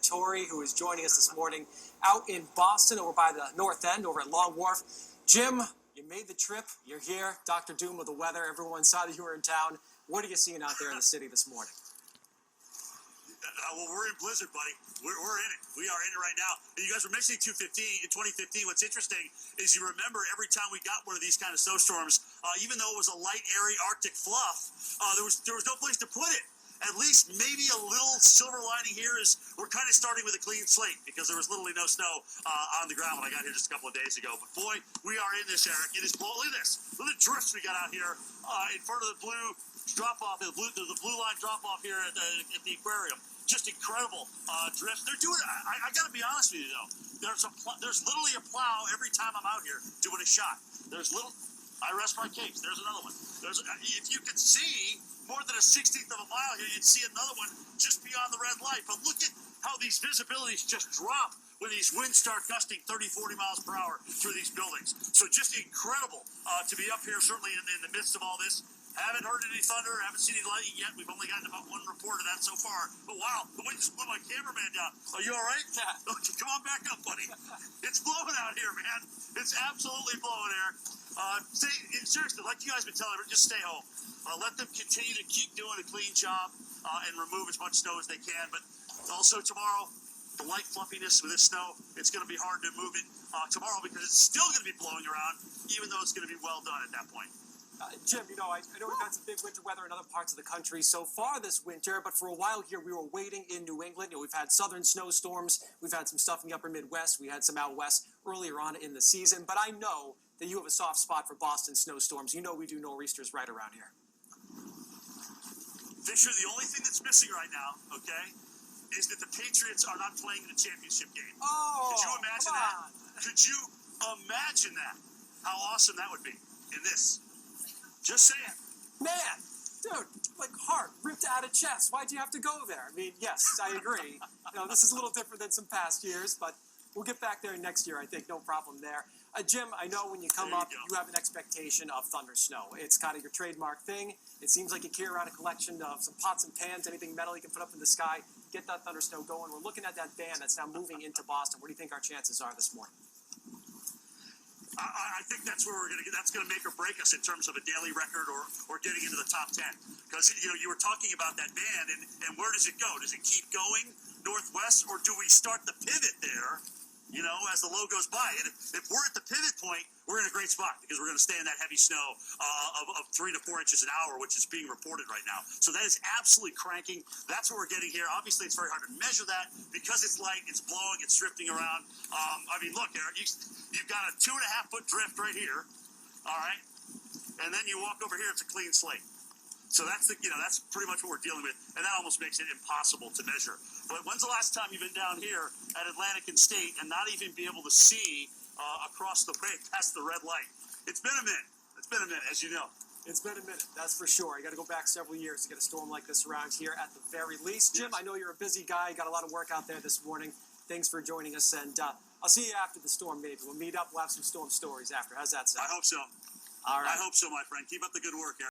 Cantore, who is joining us this morning out in Boston over by the North End, over at Long Wharf. Jim, you made the trip. You're here. Dr. Doom with the weather. Everyone saw that you were in town. What are you seeing out there in the city this morning? Well, we're in blizzard, buddy. We're in it. We are in it right now. And you guys were mentioning 2015. What's interesting is you remember every time we got one of these kind of snowstorms, even though it was a light, airy Arctic fluff, there was no place to put it. At least maybe a little silver lining here is we're kind of starting with a clean slate because there was literally no snow on the ground when I got here just a couple of days ago. But boy, we are in this, Eric. It is blowing. Look at this. Look at the drifts we got out here in front of the blue drop-off, the blue line drop-off here at the aquarium. Just incredible drifts. They're doing. I got to be honest with you though. There's literally a plow every time I'm out here doing a shot. I rest my case. There's another one. If you could see more than a 16th of a mile here, you'd see another one just beyond the red light. But look at how these visibilities just drop when these winds start gusting 30, 40 miles per hour through these buildings. So just incredible to be up here, certainly in the midst of all this. Haven't heard any thunder, haven't seen any lightning yet. We've only gotten about one report of that so far. But wow, the wind just blew my cameraman down. Are you all right? Yeah. Okay, come on back up, buddy. It's blowing out here, man. It's absolutely blowing, Eric. Seriously, like you guys have been telling me, just stay home. Let them continue to keep doing a clean job and remove as much snow as they can. But also tomorrow, the light fluffiness with this snow, it's going to be hard to move it tomorrow because it's still going to be blowing around, even though it's going to be well done at that point. Jim, I know we've had some big winter weather in other parts of the country so far this winter, but for a while here we were waiting in New England. We've had southern snowstorms. We've had some stuff in the upper Midwest. We had some out west earlier on in the season. But I know that you have a soft spot for Boston snowstorms. You know we do nor'easters right around here. Fisher, the only thing that's missing right now, okay, is that the Patriots are not playing in the championship game. Oh, could you imagine that? Could you imagine that? How awesome that would be in this. Just saying. Man, dude, like heart ripped out of chest. Why'd you have to go there? I mean, yes, I agree. This is a little different than some past years, but we'll get back there next year, I think. No problem there. Jim, I know when you come up, you have an expectation of thunder snow. It's kind of your trademark thing. It seems like you carry around a collection of some pots and pans, anything metal you can put up in the sky, get that thunder snow going. We're looking at that band that's now moving into Boston. What do you think our chances are this morning? I think that's where that's going to make or break us in terms of a daily record or getting into the top 10. Because, you were talking about that band, and where does it go? Does it keep going northwest, or do we start the pivot there, as the low goes by? And if we're at the pivot point, we're in a great spot because we're going to stay in that heavy snow of 3 to 4 inches an hour, which is being reported right now. So that is absolutely cranking. That's what we're getting here. Obviously, it's very hard to measure that because it's light, it's blowing, it's drifting around. Look, Eric, you've got a 2.5-foot drift right here, all right? And then you walk over here, it's a clean slate. So that's that's pretty much what we're dealing with, and that almost makes it impossible to measure. But when's the last time you've been down here at Atlantic and State and not even be able to see across the way past the red light? It's been a minute. It's been a minute, as you know. It's been a minute, that's for sure. You got to go back several years to get a storm like this around here at the very least. Jim, I know you're a busy guy. You got a lot of work out there this morning. Thanks for joining us, and I'll see you after the storm, maybe. We'll meet up. We'll have some storm stories after. How's that sound? I hope so. All right. I hope so, my friend. Keep up the good work, Eric.